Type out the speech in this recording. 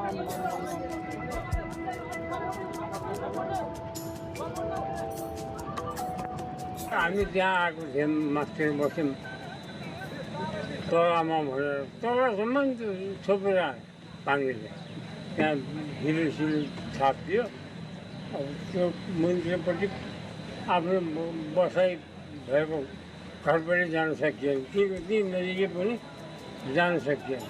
हामी त्यहाँ आएको थियौँ, माथि बस्यौँ तलामा भनेर, तलसम्म छोपेर पानीले त्यहाँ हिलो छापिदियो। अब त्यो मन्दिरपट्टि आफ्नो बसाइ भएको घर पनि जान सकिएन, ती नजिकै पनि जान सकिएन।